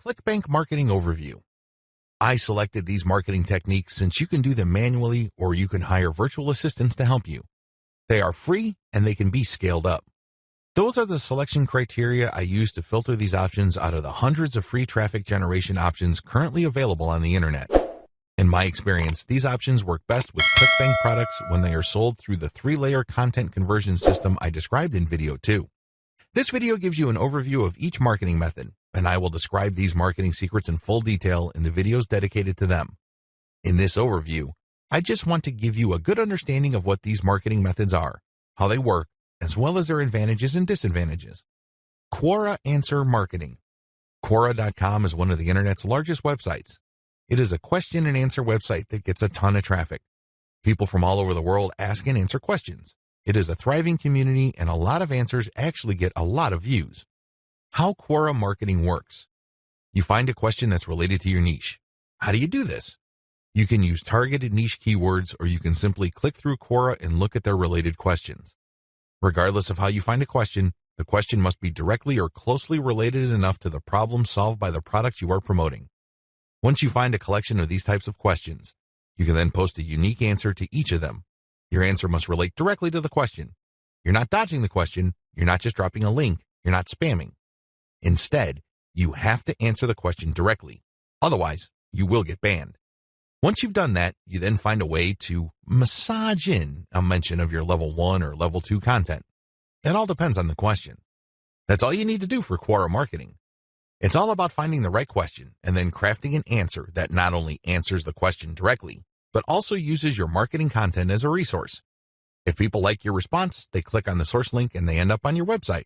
ClickBank Marketing Overview. I selected these marketing techniques since you can do them manually or you can hire virtual assistants to help you. They are free and they can be scaled up. Those are the selection criteria I use to filter these options out of the hundreds of free traffic generation options currently available on the internet. In my experience, these options work best with ClickBank products when they are sold through the 3-layer content conversion system I described in video 2. This video gives you an overview of each marketing method, and I will describe these marketing secrets in full detail in the videos dedicated to them. In this overview, I just want to give you a good understanding of what these marketing methods are, how they work, as well as their advantages and disadvantages. Quora Answer Marketing. Quora.com is one of the internet's largest websites. It is a question and answer website that gets a ton of traffic. People from all over the world ask and answer questions. It is a thriving community and a lot of answers actually get a lot of views. How Quora marketing works. You find a question that's related to your niche. How do you do this? You can use targeted niche keywords or you can simply click through Quora and look at their related questions. Regardless of how you find a question, the question must be directly or closely related enough to the problem solved by the product you are promoting. Once you find a collection of these types of questions, you can then post a unique answer to each of them. Your answer must relate directly to the question. You're not dodging the question, you're not just dropping a link, you're not spamming. Instead, you have to answer the question directly. Otherwise, you will get banned. Once you've done that, you then find a way to massage in a mention of your level 1 or level 2 content. It all depends on the question. That's all you need to do for Quora marketing. It's all about finding the right question and then crafting an answer that not only answers the question directly, but also uses your marketing content as a resource. If people like your response, they click on the source link and they end up on your website.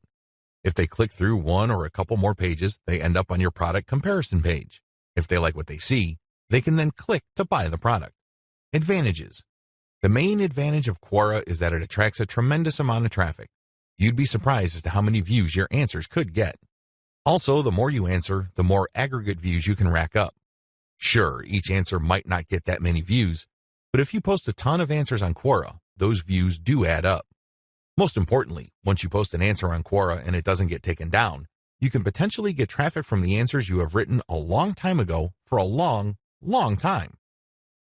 If they click through one or a couple more pages, they end up on your product comparison page. If they like what they see, they can then click to buy the product. Advantages. The main advantage of Quora is that it attracts a tremendous amount of traffic. You'd be surprised as to how many views your answers could get. Also, the more you answer, the more aggregate views you can rack up. Sure, each answer might not get that many views, but if you post a ton of answers on Quora, those views do add up. Most importantly, once you post an answer on Quora and it doesn't get taken down, you can potentially get traffic from the answers you have written a long time ago for a long time.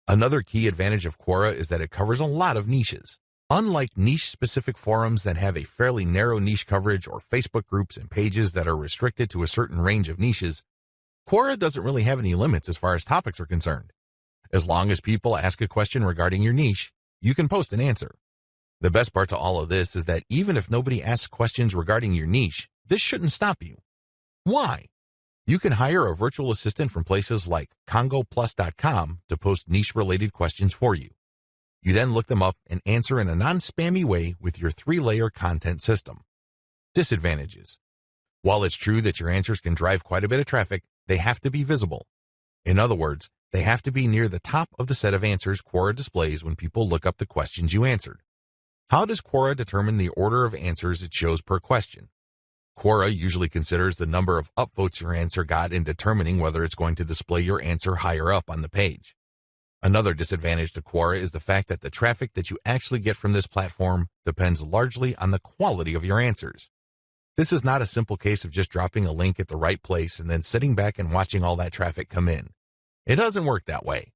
Another key advantage of Quora is that it covers a lot of niches. Unlike niche-specific forums that have a fairly narrow niche coverage or Facebook groups and pages that are restricted to a certain range of niches, Quora doesn't really have any limits as far as topics are concerned. As long as people ask a question regarding your niche, you can post an answer. The best part to all of this is that even if nobody asks questions regarding your niche, this shouldn't stop you. Why? You can hire a virtual assistant from places like congoplus.com to post niche-related questions for you. You then look them up and answer in a non-spammy way with your 3-layer content system. Disadvantages. While it's true that your answers can drive quite a bit of traffic, they have to be visible. In other words, they have to be near the top of the set of answers Quora displays when people look up the questions you answered. How does Quora determine the order of answers it shows per question? Quora usually considers the number of upvotes your answer got in determining whether it's going to display your answer higher up on the page. Another disadvantage to Quora is the fact that the traffic that you actually get from this platform depends largely on the quality of your answers. This is not a simple case of just dropping a link at the right place and then sitting back and watching all that traffic come in. It doesn't work that way.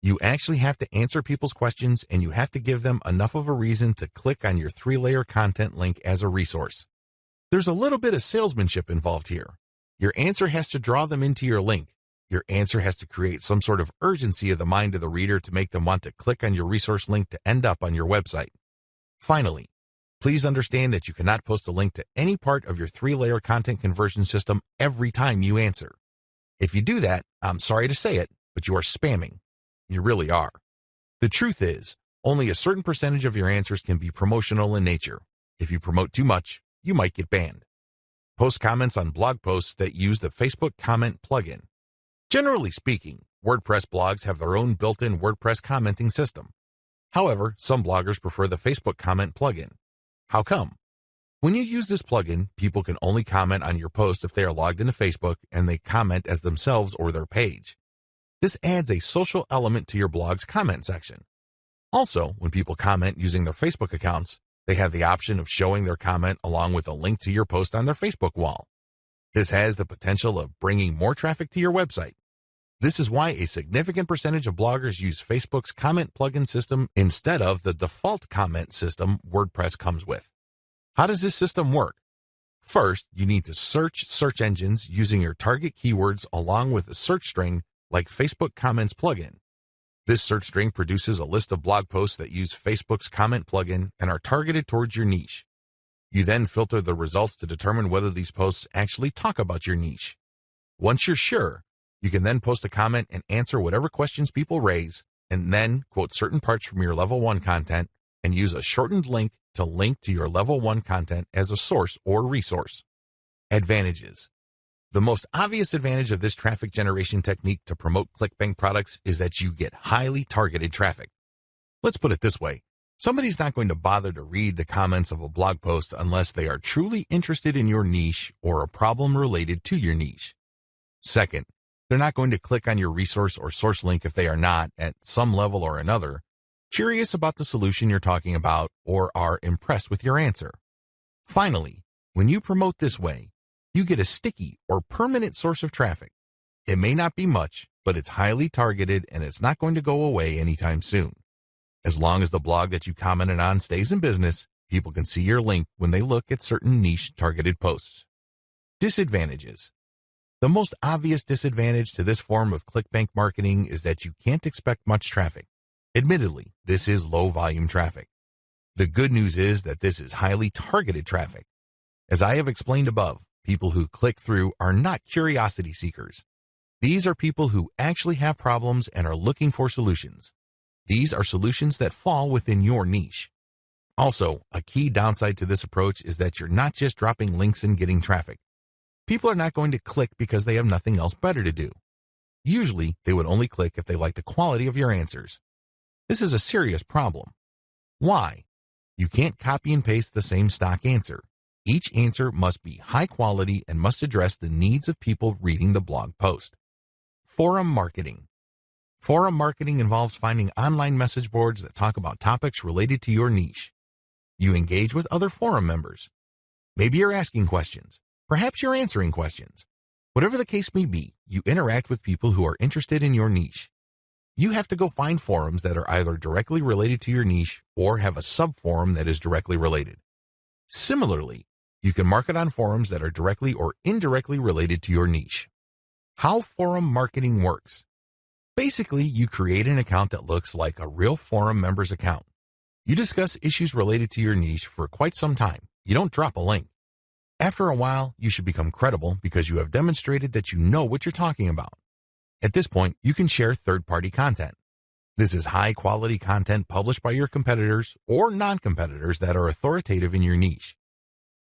You actually have to answer people's questions and you have to give them enough of a reason to click on your 3-layer content link as a resource. There's a little bit of salesmanship involved here. Your answer has to draw them into your link. Your answer has to create some sort of urgency of the mind of the reader to make them want to click on your resource link to end up on your website. Finally, please understand that you cannot post a link to any part of your 3-layer content conversion system every time you answer. If you do that, I'm sorry to say it, but you are spamming. You really are. The truth is, only a certain percentage of your answers can be promotional in nature. If you promote too much, you might get banned. Post comments on blog posts that use the Facebook comment plugin. Generally speaking, WordPress blogs have their own built-in WordPress commenting system. However, some bloggers prefer the Facebook comment plugin. How come? When you use this plugin, people can only comment on your post if they are logged into Facebook and they comment as themselves or their page. This adds a social element to your blog's comment section. Also, when people comment using their Facebook accounts, they have the option of showing their comment along with a link to your post on their Facebook wall. This has the potential of bringing more traffic to your website. This is why a significant percentage of bloggers use Facebook's comment plugin system instead of the default comment system WordPress comes with. How does this system work? First, you need to search search engines using your target keywords along with a search string like Facebook Comments plugin. This search string produces a list of blog posts that use Facebook's comment plugin and are targeted towards your niche. You then filter the results to determine whether these posts actually talk about your niche. Once you're sure, you can then post a comment and answer whatever questions people raise, and then quote certain parts from your level 1 content and use a shortened link to link to your level 1 content as a source or resource. Advantages. The most obvious advantage of this traffic generation technique to promote clickbank products is that you get highly targeted traffic. Let's put it this way. Somebody's not going to bother to read the comments of a blog post unless they are truly interested in your niche or a problem related to your niche. Second, they're not going to click on your resource or source link if they are not, at some level or another, curious about the solution you're talking about or are impressed with your answer. Finally, when you promote this way, you get a sticky or permanent source of traffic. It may not be much, but it's highly targeted and it's not going to go away anytime soon. As long as the blog that you commented on stays in business, people can see your link when they look at certain niche targeted posts. Disadvantages. The most obvious disadvantage to this form of clickbank marketing is that you can't expect much traffic. Admittedly, this is low volume traffic. The good news is that this is highly targeted traffic. As I have explained above, people who click through are not curiosity seekers. These are people who actually have problems and are looking for solutions. These are solutions that fall within your niche. Also, a key downside to this approach is that you're not just dropping links and getting traffic. People are not going to click because they have nothing else better to do. Usually, they would only click if they like the quality of your answers. This is a serious problem. Why? You can't copy and paste the same stock answer. Each answer must be high quality and must address the needs of people reading the blog post. Forum marketing. Forum marketing involves finding online message boards that talk about topics related to your niche. You engage with other forum members. Maybe you're asking questions. Perhaps you're answering questions. Whatever the case may be, you interact with people who are interested in your niche. You have to go find forums that are either directly related to your niche or have a sub-forum that is directly related. Similarly, you can market on forums that are directly or indirectly related to your niche. How forum marketing works. Basically, you create an account that looks like a real forum member's account. You discuss issues related to your niche for quite some time. You don't drop a link. After a while, you should become credible because you have demonstrated that you know what you're talking about. At this point, you can share third-party content. This is high-quality content published by your competitors or non-competitors that are authoritative in your niche.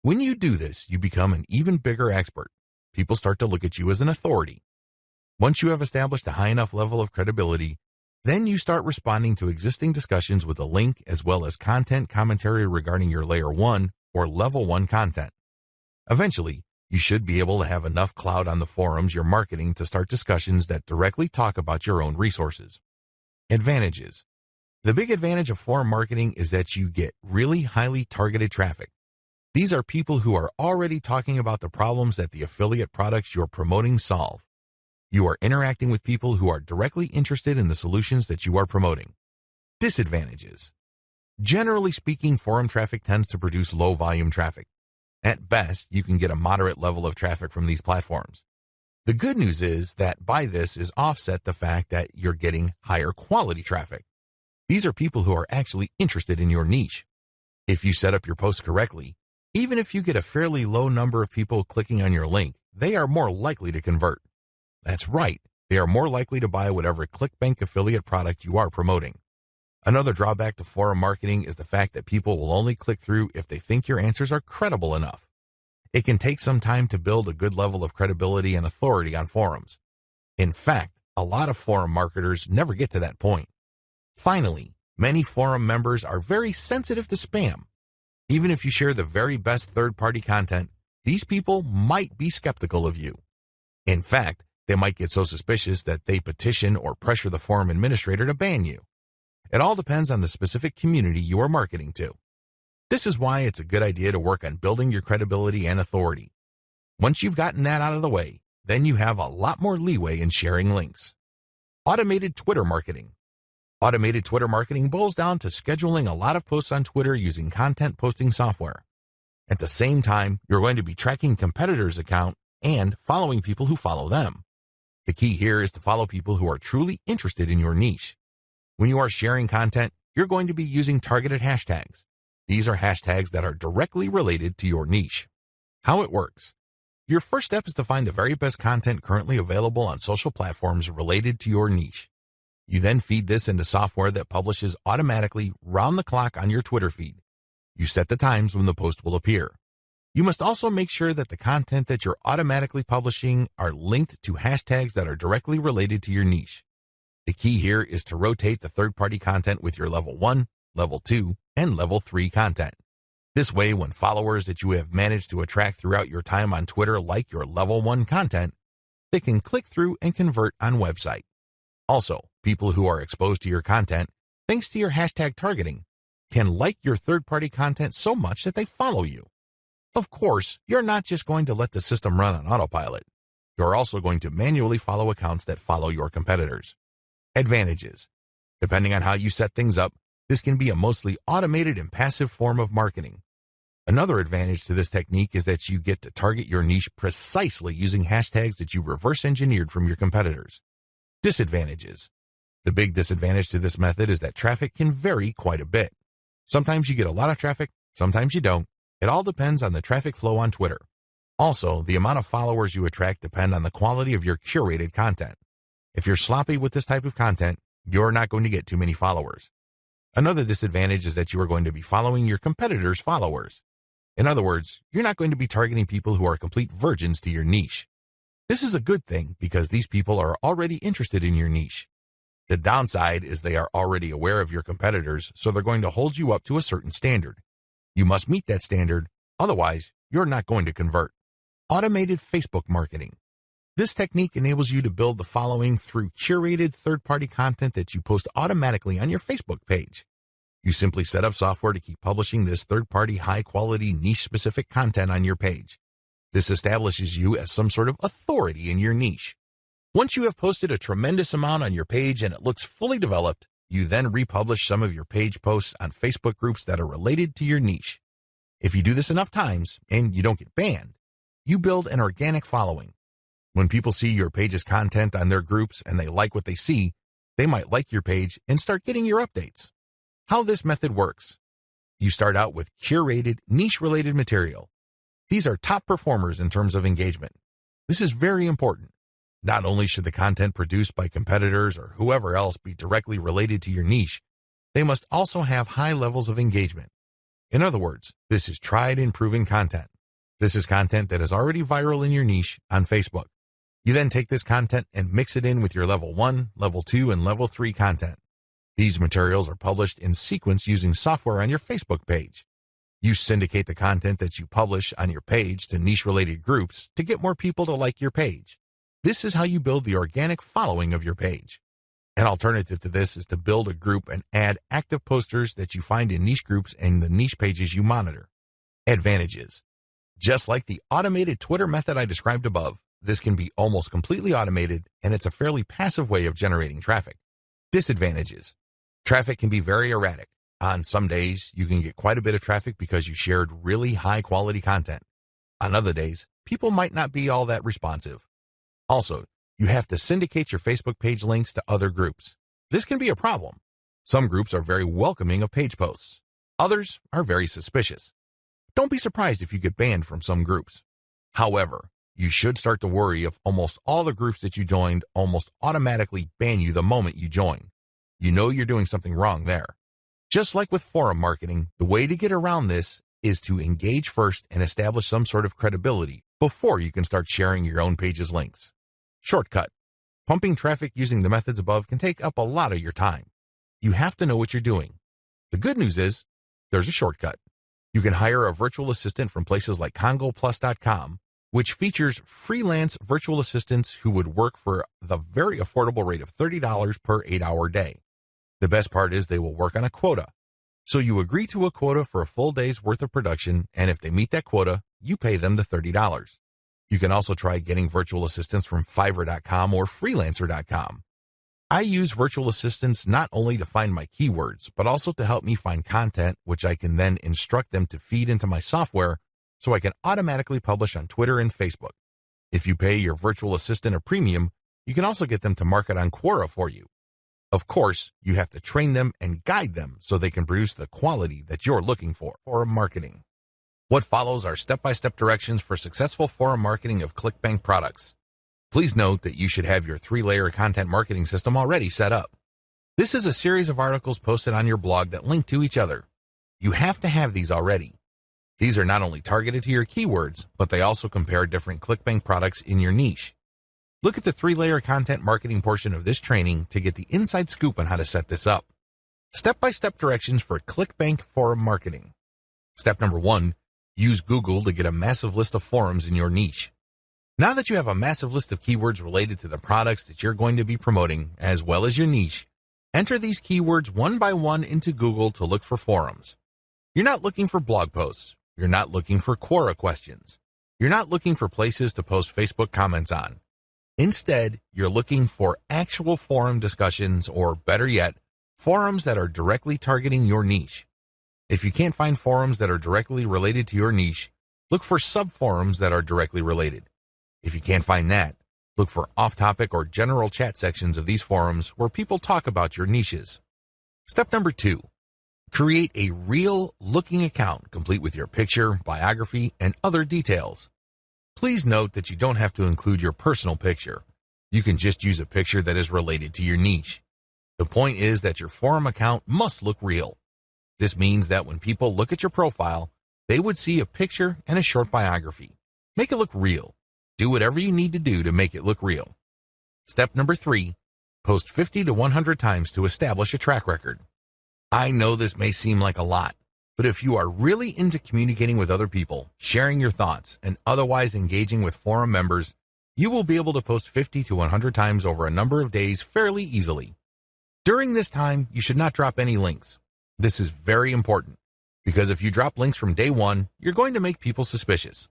When you do this, you become an even bigger expert. People start to look at you as an authority. Once you have established a high enough level of credibility, then you start responding to existing discussions with a link as well as content commentary regarding your Layer 1 or Level 1 content. Eventually, you should be able to have enough clout on the forums you're marketing to start discussions that directly talk about your own resources. Advantages. The big advantage of forum marketing is that you get really highly targeted traffic. These are people who are already talking about the problems that the affiliate products you're promoting solve. You are interacting with people who are directly interested in the solutions that you are promoting. Disadvantages. Generally speaking, forum traffic tends to produce low volume traffic. At best, you can get a moderate level of traffic from these platforms. The good news is that by this is offset the fact that you're getting higher quality traffic. These are people who are actually interested in your niche. If you set up your post correctly, even if you get a fairly low number of people clicking on your link, they are more likely to convert. That's right, they are more likely to buy whatever clickbank affiliate product you are promoting. Another drawback to forum marketing is the fact that people will only click through if they think your answers are credible enough. It can take some time to build a good level of credibility and authority on forums. In fact, a lot of forum marketers never get to that point. Finally, many forum members are very sensitive to spam. Even if you share the very best third-party content, these people might be skeptical of you. In fact, they might get so suspicious that they petition or pressure the forum administrator to ban you. It all depends on the specific community you are marketing to. This is why it's a good idea to work on building your credibility and authority. Once you've gotten that out of the way, then you have a lot more leeway in sharing links. Automated Twitter marketing. Automated Twitter marketing boils down to scheduling a lot of posts on Twitter using content posting software. At the same time, you're going to be tracking competitors' account and following people who follow them. The key here is to follow people who are truly interested in your niche. When you are sharing content, you're going to be using targeted hashtags. These are hashtags that are directly related to your niche. How it works. Your first step is to find the very best content currently available on social platforms related to your niche. You then feed this into software that publishes automatically round the clock on your Twitter feed. You set the times when the post will appear. You must also make sure that the content that you're automatically publishing are linked to hashtags that are directly related to your niche. The key here is to rotate the third-party content with your level 1, level 2, and level 3 content. This way, when followers that you have managed to attract throughout your time on Twitter like your level 1 content, they can click through and convert on website. Also, people who are exposed to your content, thanks to your hashtag targeting, can like your third-party content so much that they follow you. Of course, you're not just going to let the system run on autopilot. You're also going to manually follow accounts that follow your competitors. Advantages. Depending on how you set things up, this can be a mostly automated and passive form of marketing. Another advantage to this technique is that you get to target your niche precisely using hashtags that you reverse engineered from your competitors. Disadvantages. The big disadvantage to this method is that traffic can vary quite a bit. Sometimes you get a lot of traffic, sometimes you don't. It all depends on the traffic flow on Twitter. Also, the amount of followers you attract depend on the quality of your curated content. If you're sloppy with this type of content, you're not going to get too many followers. Another disadvantage is that you are going to be following your competitors' followers. In other words, you're not going to be targeting people who are complete virgins to your niche. This is a good thing because these people are already interested in your niche. The downside is they are already aware of your competitors, so they're going to hold you up to a certain standard. You must meet that standard, otherwise you're not going to convert. Automated Facebook marketing. This technique enables you to build the following through curated third-party content that you post automatically on your Facebook page. You simply set up software to keep publishing this third-party, high-quality, niche-specific content on your page. This establishes you as some sort of authority in your niche. Once you have posted a tremendous amount on your page and it looks fully developed, you then republish some of your page posts on Facebook groups that are related to your niche. If you do this enough times and you don't get banned, you build an organic following. When people see your page's content on their groups and they like what they see, they might like your page and start getting your updates. How this method works. You start out with curated, niche-related material. These are top performers in terms of engagement. This is very important. Not only should the content produced by competitors or whoever else be directly related to your niche, they must also have high levels of engagement. In other words, this is tried and proven content. This is content that is already viral in your niche on Facebook. You then take this content and mix it in with your level 1, level 2, and level 3 content. These materials are published in sequence using software on your Facebook page. You syndicate the content that you publish on your page to niche-related groups to get more people to like your page. This is how you build the organic following of your page. An alternative to this is to build a group and add active posters that you find in niche groups and the niche pages you monitor. Advantages. Just like the automated Twitter method I described above, this can be almost completely automated, and it's a fairly passive way of generating traffic. Disadvantages. Traffic can be very erratic. On some days, you can get quite a bit of traffic because you shared really high-quality content. On other days, people might not be all that responsive. Also, you have to syndicate your Facebook page links to other groups. This can be a problem. Some groups are very welcoming of page posts. Others are very suspicious. Don't be surprised if you get banned from some groups. However, you should start to worry if almost all the groups that you joined almost automatically ban you the moment you join. You know you're doing something wrong there. Just like with forum marketing, the way to get around this is to engage first and establish some sort of credibility before you can start sharing your own page's links. Shortcut. Pumping traffic using the methods above can take up a lot of your time. You have to know what you're doing. The good news is, there's a shortcut. You can hire a virtual assistant from places like CongoPlus.com, which features freelance virtual assistants who would work for the very affordable rate of $30 per 8-hour day. The best part is they will work on a quota. So you agree to a quota for a full day's worth of production, and if they meet that quota, you pay them the $30. You can also try getting virtual assistants from Fiverr.com or Freelancer.com. I use virtual assistants not only to find my keywords, but also to help me find content, which I can then instruct them to feed into my software so I can automatically publish on Twitter and Facebook. If you pay your virtual assistant a premium, you can also get them to market on Quora for you. Of course, you have to train them and guide them so they can produce the quality that you're looking for marketing. What follows are step-by-step directions for successful forum marketing of ClickBank products. Please note that you should have your 3-layer content marketing system already set up. This is a series of articles posted on your blog that link to each other. You have to have these already. These are not only targeted to your keywords, but they also compare different ClickBank products in your niche. Look at the 3-layer content marketing portion of this training to get the inside scoop on how to set this up. Step-by-step directions for ClickBank forum marketing. Step number 1, use Google to get a massive list of forums in your niche. Now that you have a massive list of keywords related to the products that you're going to be promoting, as well as your niche, enter these keywords one by one into Google to look for forums. You're not looking for blog posts. You're not looking for Quora questions. You're not looking for places to post Facebook comments on. Instead, you're looking for actual forum discussions, or better yet, forums that are directly targeting your niche. If you can't find forums that are directly related to your niche, look for sub-forums that are directly related. If you can't find that, look for off-topic or general chat sections of these forums where people talk about your niches. Step number 2, create a real-looking account complete with your picture, biography, and other details. Please note that you don't have to include your personal picture. You can just use a picture that is related to your niche. The point is that your forum account must look real. This means that when people look at your profile, they would see a picture and a short biography. Make it look real. Do whatever you need to do to make it look real. Step number 3, post 50 to 100 times to establish a track record. I know this may seem like a lot, but if you are really into communicating with other people, sharing your thoughts, and otherwise engaging with forum members, you will be able to post 50 to 100 times over a number of days fairly easily. During this time, you should not drop any links. This is very important, because if you drop links from day 1, you're going to make people suspicious.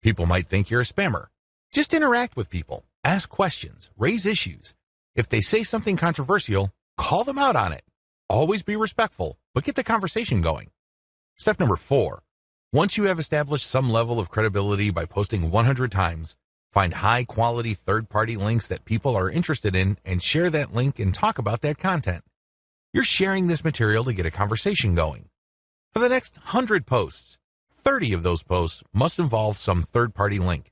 People might think you're a spammer. Just interact with people, ask questions, raise issues. If they say something controversial, call them out on it. Always be respectful, but get the conversation going. Step number 4, once you have established some level of credibility by posting 100 times, find high-quality third-party links that people are interested in and share that link and talk about that content. You're sharing this material to get a conversation going. For the next 100 posts, 30 of those posts must involve some third-party link.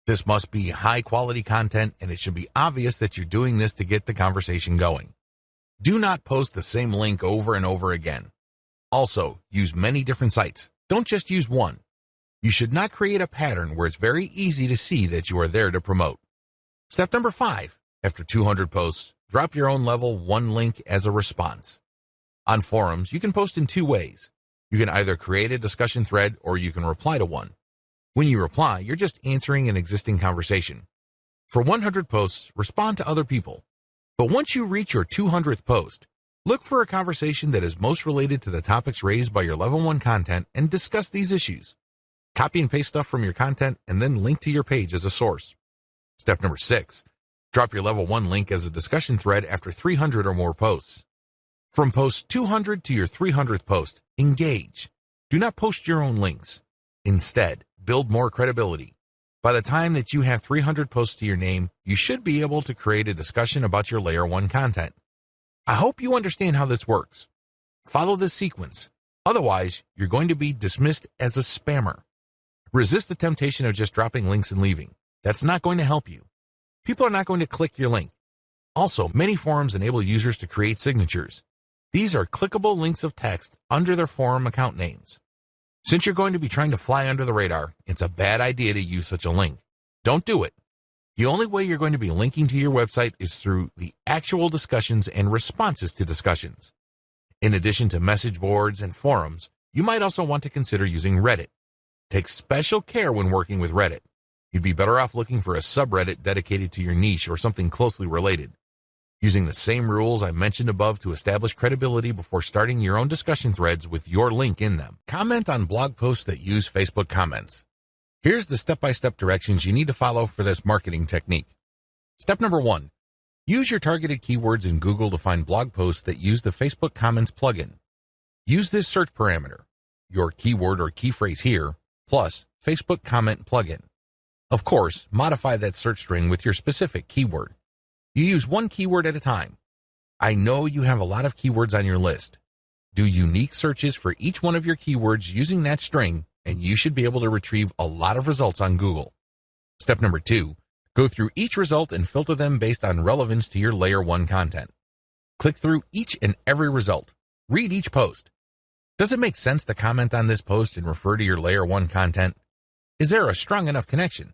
This must be high-quality content, and it should be obvious that you're doing this to get the conversation going. Do not post the same link over and over again. Also, use many different sites. Don't just use one. You should not create a pattern where it's very easy to see that you are there to promote. Step number 5, after 200 posts, drop your own level 1 link as a response. On forums, you can post in 2 ways. You can either create a discussion thread or you can reply to one. When you reply, you're just answering an existing conversation. For 100 posts, respond to other people. But once you reach your 200th post, look for a conversation that is most related to the topics raised by your level 1 content and discuss these issues. Copy and paste stuff from your content and then link to your page as a source. Step number 6, drop your level 1 link as a discussion thread after 300 or more posts. From post 200 to your 300th post, engage. Do not post your own links. Instead, build more credibility. By the time that you have 300 posts to your name, you should be able to create a discussion about your layer 1 content. I hope you understand how this works. Follow this sequence. Otherwise, you're going to be dismissed as a spammer. Resist the temptation of just dropping links and leaving. That's not going to help you. People are not going to click your link. Also, many forums enable users to create signatures. These are clickable links of text under their forum account names. Since you're going to be trying to fly under the radar, it's a bad idea to use such a link. Don't do it. The only way you're going to be linking to your website is through the actual discussions and responses to discussions. In addition to message boards and forums, you might also want to consider using Reddit. Take special care when working with Reddit. You'd be better off looking for a subreddit dedicated to your niche or something closely related. Using the same rules I mentioned above to establish credibility before starting your own discussion threads with your link in them. Comment on blog posts that use Facebook comments. Here's the step-by-step directions you need to follow for this marketing technique. Step number 1. Use your targeted keywords in Google to find blog posts that use the Facebook Comments plugin. Use this search parameter, your keyword or key phrase here, plus Facebook Comment plugin. Of course, modify that search string with your specific keyword. You use one keyword at a time. I know you have a lot of keywords on your list. Do unique searches for each one of your keywords using that string, and you should be able to retrieve a lot of results on Google. Step number 2, go through each result and filter them based on relevance to your Layer 1 content. Click through each and every result. Read each post. Does it make sense to comment on this post and refer to your Layer 1 content? Is there a strong enough connection?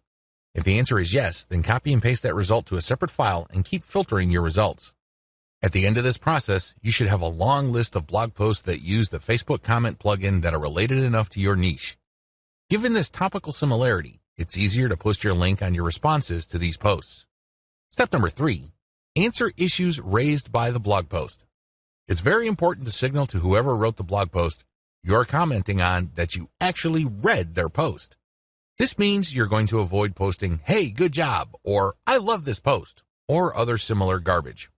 If the answer is yes, then copy and paste that result to a separate file and keep filtering your results. At the end of this process, you should have a long list of blog posts that use the Facebook Comment plugin that are related enough to your niche. Given this topical similarity, it's easier to post your link on your responses to these posts. Step number 3, answer issues raised by the blog post. It's very important to signal to whoever wrote the blog post you're commenting on that you actually read their post. This means you're going to avoid posting, "Hey, good job," or "I love this post," or other similar garbage.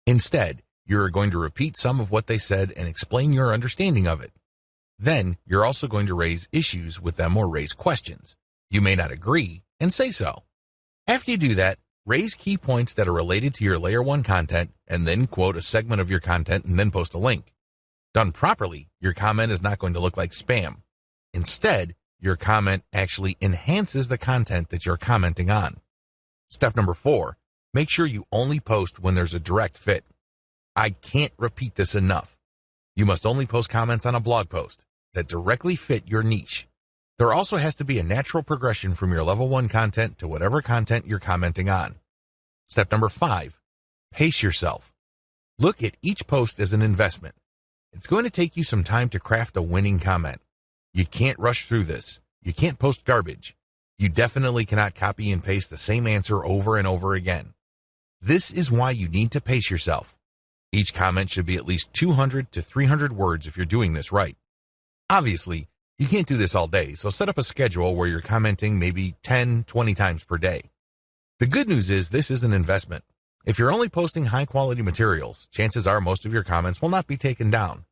Instead, you're going to repeat some of what they said and explain your understanding of it. Then, you're also going to raise issues with them or raise questions. You may not agree, and say so. After you do that, raise key points that are related to your Layer 1 content, and then quote a segment of your content and then post a link. Done properly, your comment is not going to look like spam. Instead, your comment actually enhances the content that you're commenting on. Step number 4, make sure you only post when there's a direct fit. I can't repeat this enough. You must only post comments on a blog post that directly fit your niche. There also has to be a natural progression from your level 1 content to whatever content you're commenting on. Step number 5, pace yourself. Look at each post as an investment. It's going to take you some time to craft a winning comment. You can't rush through this. You can't post garbage. You definitely cannot copy and paste the same answer over and over again. This is why you need to pace yourself. Each comment should be at least 200 to 300 words if you're doing this right. Obviously, you can't do this all day, so set up a schedule where you're commenting maybe 10, 20 times per day. The good news is this is an investment. If you're only posting high-quality materials, chances are most of your comments will not be taken down.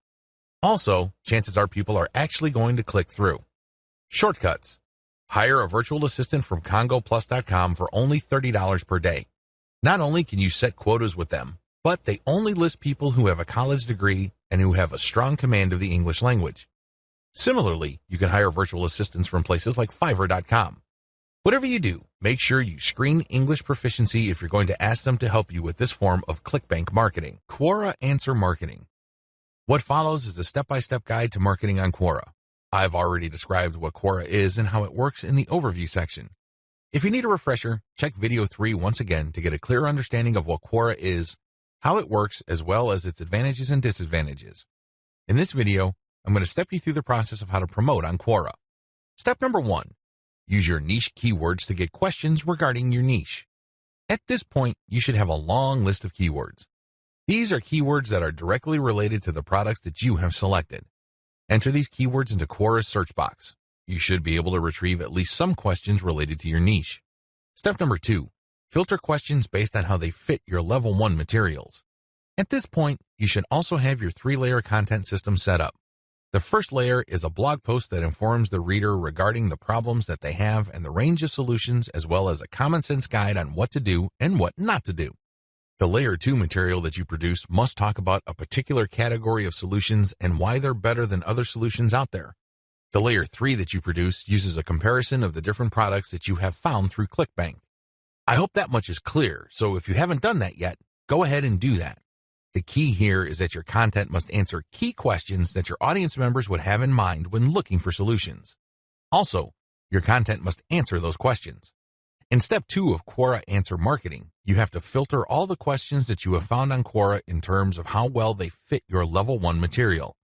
Also, chances are people are actually going to click through. Shortcuts. Hire a virtual assistant from CongoPlus.com for only $30 per day. Not only can you set quotas with them, but they only list people who have a college degree and who have a strong command of the English language. Similarly, you can hire virtual assistants from places like Fiverr.com. Whatever you do, make sure you screen English proficiency if you're going to ask them to help you with this form of clickbank marketing. Quora Answer Marketing. What follows is a step-by-step guide to marketing on Quora. I've already described what Quora is and how it works in the overview section. If you need a refresher, check video 3 once again to get a clear understanding of what Quora is, how it works, as well as its advantages and disadvantages. In this video, I'm going to step you through the process of how to promote on Quora. Step number 1, use your niche keywords to get questions regarding your niche. At this point, you should have a long list of keywords. These are keywords that are directly related to the products that you have selected. Enter these keywords into Quora's search box. You should be able to retrieve at least some questions related to your niche. Step number 2, filter questions based on how they fit your level 1 materials. At this point, you should also have your 3-layer content system set up. The first layer is a blog post that informs the reader regarding the problems that they have and the range of solutions, as well as a common sense guide on what to do and what not to do. The Layer 2 material that you produce must talk about a particular category of solutions and why they're better than other solutions out there. The Layer 3 that you produce uses a comparison of the different products that you have found through ClickBank. I hope that much is clear, so if you haven't done that yet, go ahead and do that. The key here is that your content must answer key questions that your audience members would have in mind when looking for solutions. Also, your content must answer those questions. In step 2 of Quora Answer Marketing, you have to filter all the questions that you have found on Quora in terms of how well they fit your level 1 material.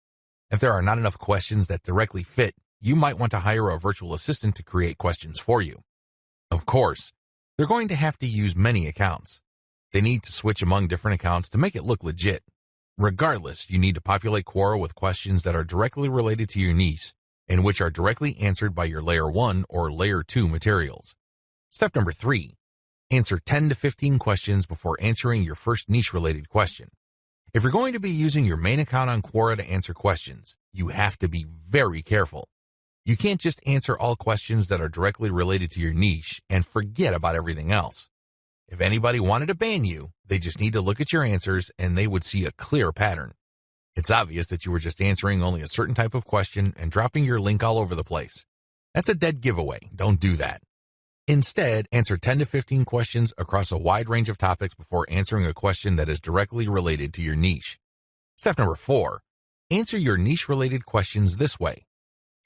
If there are not enough questions that directly fit, you might want to hire a virtual assistant to create questions for you. Of course, they're going to have to use many accounts. They need to switch among different accounts to make it look legit. Regardless, you need to populate Quora with questions that are directly related to your niche and which are directly answered by your Layer 1 or Layer 2 materials. Step number 3. Answer 10 to 15 questions before answering your first niche-related question. If you're going to be using your main account on Quora to answer questions, you have to be very careful. You can't just answer all questions that are directly related to your niche and forget about everything else. If anybody wanted to ban you, they just need to look at your answers and they would see a clear pattern. It's obvious that you were just answering only a certain type of question and dropping your link all over the place. That's a dead giveaway. Don't do that. Instead, answer 10 to 15 questions across a wide range of topics before answering a question that is directly related to your niche. Step number 4. Answer your niche-related questions this way.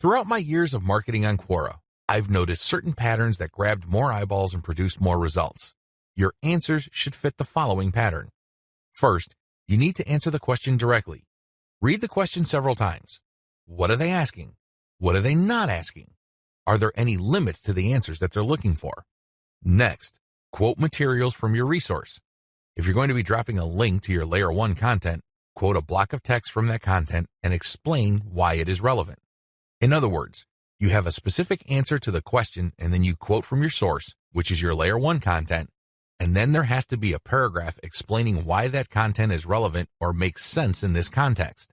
Throughout my years of marketing on Quora, I've noticed certain patterns that grabbed more eyeballs and produced more results. Your answers should fit the following pattern. First, you need to answer the question directly. Read the question several times. What are they asking? What are they not asking? Are there any limits to the answers that they're looking for? Next, quote materials from your resource. If you're going to be dropping a link to your Layer 1 content, quote a block of text from that content and explain why it is relevant. In other words, you have a specific answer to the question and then you quote from your source, which is your Layer 1 content, and then there has to be a paragraph explaining why that content is relevant or makes sense in this context.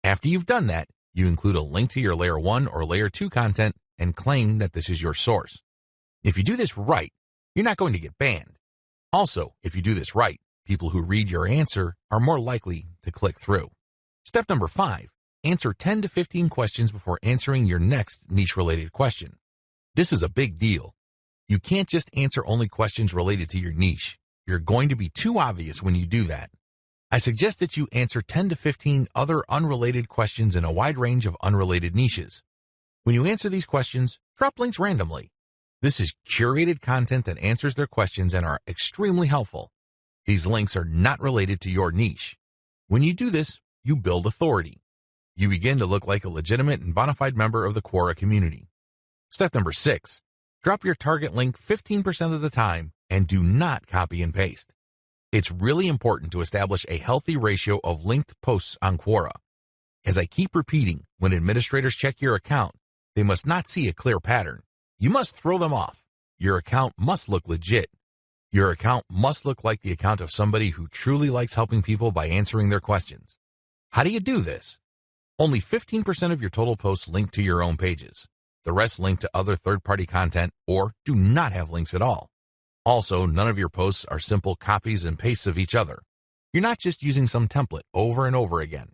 After you've done that, you include a link to your Layer 1 or Layer 2 content and claim that this is your source. If you do this right, you're not going to get banned. Also, if you do this right, people who read your answer are more likely to click through. Step number 5, answer 10 to 15 questions before answering your next niche-related question. This is a big deal. You can't just answer only questions related to your niche. You're going to be too obvious when you do that. I suggest that you answer 10 to 15 other unrelated questions in a wide range of unrelated niches. When you answer these questions, drop links randomly. This is curated content that answers their questions and are extremely helpful. These links are not related to your niche. When you do this, you build authority. You begin to look like a legitimate and bona fide member of the Quora community. Step number 6, drop your target link 15% of the time and do not copy and paste. It's really important to establish a healthy ratio of linked posts on Quora. As I keep repeating, when administrators check your account, they must not see a clear pattern. You must throw them off. Your account must look legit. Your account must look like the account of somebody who truly likes helping people by answering their questions. How do you do this? Only 15% of your total posts link to your own pages. The rest link to other third-party content or do not have links at all. Also, none of your posts are simple copies and pastes of each other. You're not just using some template over and over again.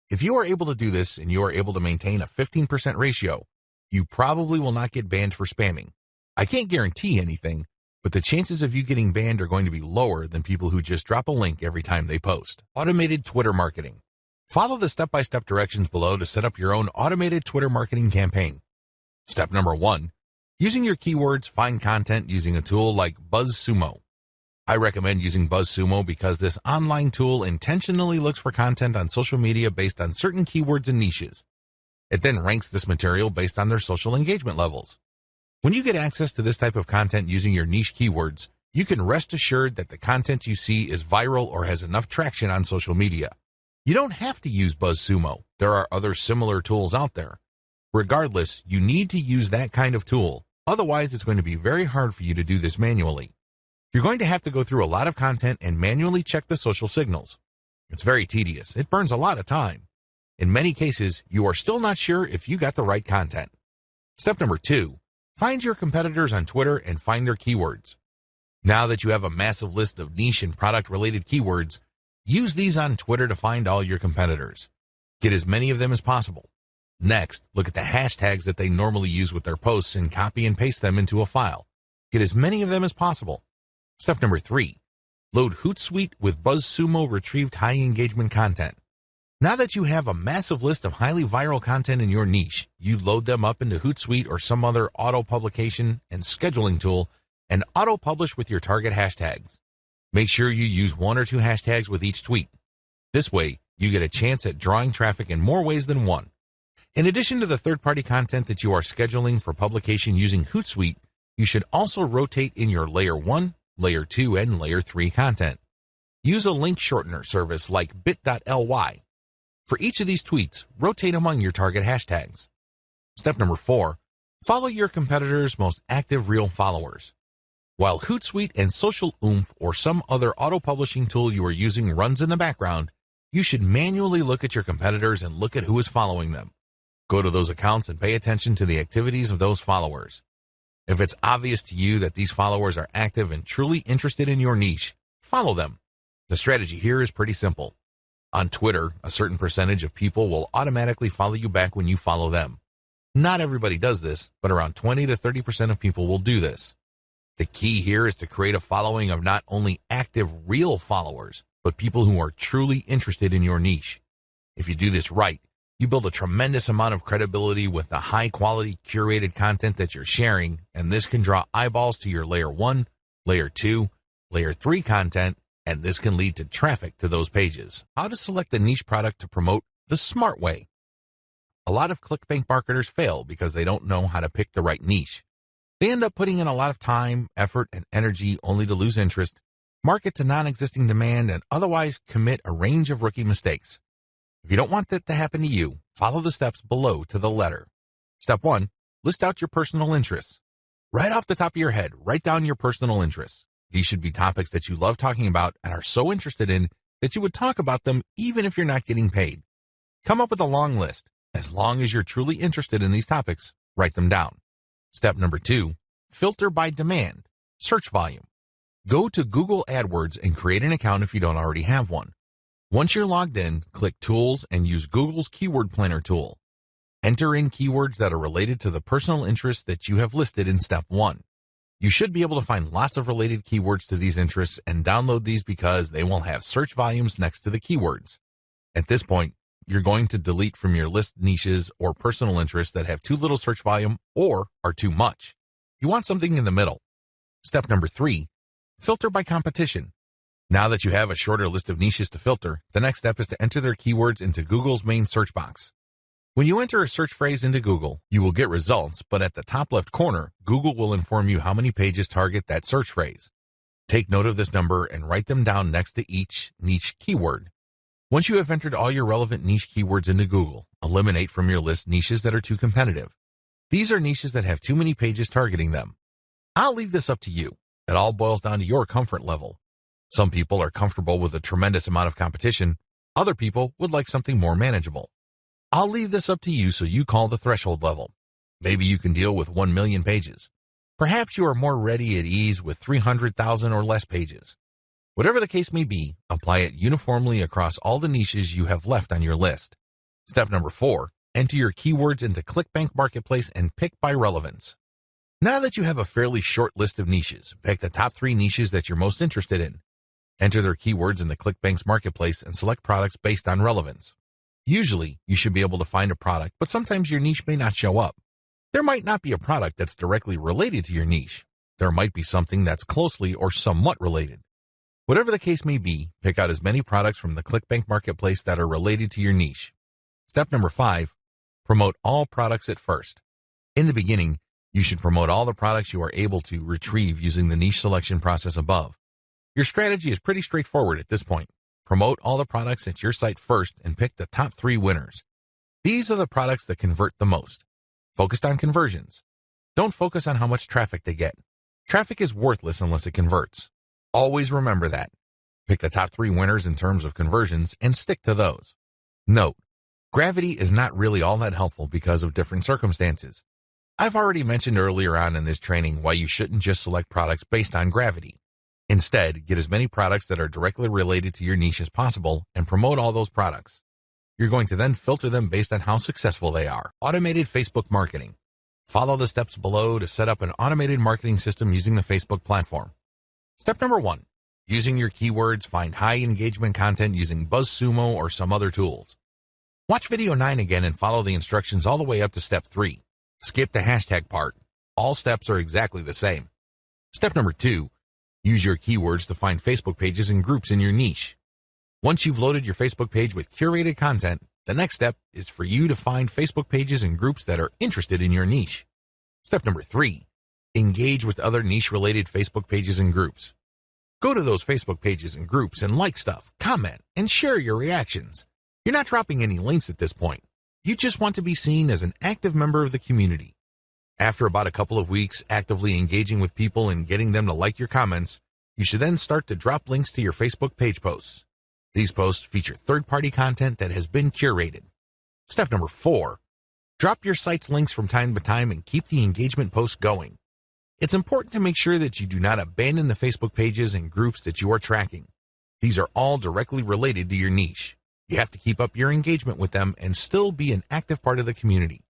If you are able to do this and you are able to maintain a 15% ratio, you probably will not get banned for spamming. I can't guarantee anything, but the chances of you getting banned are going to be lower than people who just drop a link every time they post. Automated Twitter marketing. Follow the step-by-step directions below to set up your own automated Twitter marketing campaign. Step number 1, using your keywords, find content using a tool like BuzzSumo. I recommend using BuzzSumo because this online tool intentionally looks for content on social media based on certain keywords and niches. It then ranks this material based on their social engagement levels. When you get access to this type of content using your niche keywords, you can rest assured that the content you see is viral or has enough traction on social media. You don't have to use BuzzSumo. There are other similar tools out there. Regardless, you need to use that kind of tool. Otherwise, it's going to be very hard for you to do this manually. You're going to have to go through a lot of content and manually check the social signals. It's very tedious. It burns a lot of time. In many cases, you are still not sure if you got the right content. Step number 2, find your competitors on Twitter and find their keywords. Now that you have a massive list of niche and product-related keywords, use these on Twitter to find all your competitors. Get as many of them as possible. Next, look at the hashtags that they normally use with their posts and copy and paste them into a file. Get as many of them as possible. Step number 3, load Hootsuite with BuzzSumo retrieved high engagement content. Now that you have a massive list of highly viral content in your niche, you load them up into Hootsuite or some other auto-publication and scheduling tool and auto-publish with your target hashtags. Make sure you use 1 or 2 hashtags with each tweet. This way, you get a chance at drawing traffic in more ways than one. In addition to the third-party content that you are scheduling for publication using Hootsuite, you should also rotate in your Layer 1, Layer 2, and Layer 3 content. Use a link shortener service like bit.ly. For each of these tweets, rotate among your target hashtags. Step number 4, follow your competitors' most active real followers. While Hootsuite and Social Oomph or some other auto-publishing tool you are using runs in the background, you should manually look at your competitors and look at who is following them. Go to those accounts and pay attention to the activities of those followers. If it's obvious to you that these followers are active and truly interested in your niche, follow them. The strategy here is pretty simple. On Twitter, a certain percentage of people will automatically follow you back when you follow them. Not everybody does this, but around 20 to 30% of people will do this. The key here is to create a following of not only active real followers, but people who are truly interested in your niche. If you do this right, you build a tremendous amount of credibility with the high-quality curated content that you're sharing, and this can draw eyeballs to your Layer 1, Layer 2, Layer 3 content, and this can lead to traffic to those pages. How to select a niche product to promote the smart way. A lot of clickbank marketers fail because they don't know how to pick the right niche. They end up putting in a lot of time, effort, and energy only to lose interest, market to non-existing demand, and otherwise commit a range of rookie mistakes. If you don't want that to happen to you, follow the steps below to the letter. Step 1, list out your personal interests. Right off the top of your head, write down your personal interests. These should be topics that you love talking about and are so interested in that you would talk about them even if you're not getting paid. Come up with a long list. As long as you're truly interested in these topics, write them down. Step number 2, filter by demand, search volume. Go to Google AdWords and create an account if you don't already have one. Once you're logged in, click Tools and use Google's Keyword Planner tool. Enter in keywords that are related to the personal interests that you have listed in Step 1. You should be able to find lots of related keywords to these interests and download these because they will have search volumes next to the keywords. At this point, you're going to delete from your list niches or personal interests that have too little search volume or are too much. You want something in the middle. Step number 3, filter by competition. Now that you have a shorter list of niches to filter, the next step is to enter their keywords into Google's main search box. When you enter a search phrase into Google, you will get results, but at the top left corner, Google will inform you how many pages target that search phrase. Take note of this number and write them down next to each niche keyword. Once you have entered all your relevant niche keywords into Google, eliminate from your list niches that are too competitive. These are niches that have too many pages targeting them. I'll leave this up to you. It all boils down to your comfort level. Some people are comfortable with a tremendous amount of competition. Other people would like something more manageable. I'll leave this up to you so you call the threshold level. Maybe you can deal with 1 million pages. Perhaps you are more ready at ease with 300,000 or less pages. Whatever the case may be, apply it uniformly across all the niches you have left on your list. Step number 4, enter your keywords into ClickBank Marketplace and pick by relevance. Now that you have a fairly short list of niches, pick the top 3 niches that you're most interested in. Enter their keywords in the ClickBank's Marketplace and select products based on relevance. Usually, you should be able to find a product, but sometimes your niche may not show up. There might not be a product that's directly related to your niche. There might be something that's closely or somewhat related. Whatever the case may be, pick out as many products from the ClickBank Marketplace that are related to your niche. Step number 5, promote all products at first. In the beginning, you should promote all the products you are able to retrieve using the niche selection process above. Your strategy is pretty straightforward at this point. Promote all the products at your site first and pick the top 3 winners. These are the products that convert the most. Focused on conversions. Don't focus on how much traffic they get. Traffic is worthless unless it converts. Always remember that. Pick the top 3 winners in terms of conversions and stick to those. Note, gravity is not really all that helpful because of different circumstances. I've already mentioned earlier on in this training why you shouldn't just select products based on gravity. Instead, get as many products that are directly related to your niche as possible and promote all those products. You're going to then filter them based on how successful they are. Automated Facebook marketing. Follow the steps below to set up an automated marketing system using the Facebook platform. Step number 1, using your keywords, find high engagement content using BuzzSumo or some other tools. Watch video 9 again and follow the instructions all the way up to step 3. Skip the hashtag part. All steps are exactly the same. Step number 2, use your keywords to find Facebook pages and groups in your niche. Once you've loaded your Facebook page with curated content, the next step is for you to find Facebook pages and groups that are interested in your niche. Step number 3, engage with other niche-related Facebook pages and groups. Go to those Facebook pages and groups and like stuff, comment, and share your reactions. You're not dropping any links at this point. You just want to be seen as an active member of the community. After about a couple of weeks actively engaging with people and getting them to like your comments, you should then start to drop links to your Facebook page posts. These posts feature third-party content that has been curated. Step number 4. Drop your site's links from time to time and keep the engagement posts going. It's important to make sure that you do not abandon the Facebook pages and groups that you are tracking. These are all directly related to your niche. You have to keep up your engagement with them and still be an active part of the community.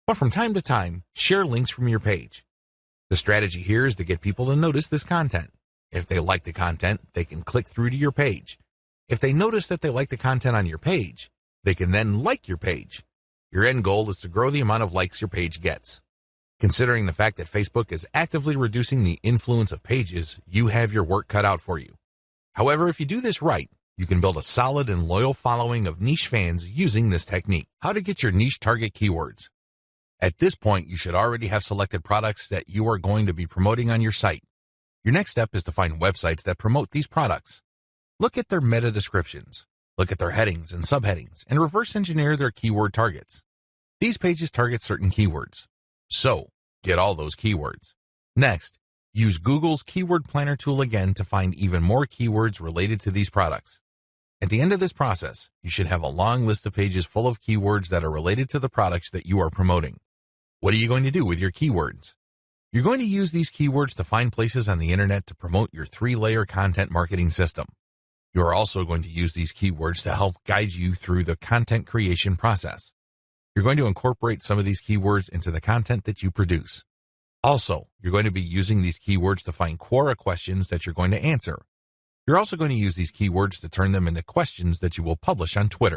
But from time to time, share links from your page. The strategy here is to get people to notice this content. If they like the content, they can click through to your page. If they notice that they like the content on your page, they can then like your page. Your end goal is to grow the amount of likes your page gets. Considering the fact that Facebook is actively reducing the influence of pages, you have your work cut out for you. However, if you do this right, you can build a solid and loyal following of niche fans using this technique. How to get your niche target keywords. At this point, you should already have selected products that you are going to be promoting on your site. Your next step is to find websites that promote these products. Look at their meta descriptions. Look at their headings and subheadings and reverse engineer their keyword targets. These pages target certain keywords. So, get all those keywords. Next, use Google's Keyword Planner tool again to find even more keywords related to these products. At the end of this process, you should have a long list of pages full of keywords that are related to the products that you are promoting. What are you going to do with your keywords? You're going to use these keywords to find places on the internet to promote your 3-layer content marketing system. You are also going to use these keywords to help guide you through the content creation process. You're going to incorporate some of these keywords into the content that you produce. Also, you're going to be using these keywords to find Quora questions that you're going to answer. You're also going to use these keywords to turn them into questions that you will publish on Twitter.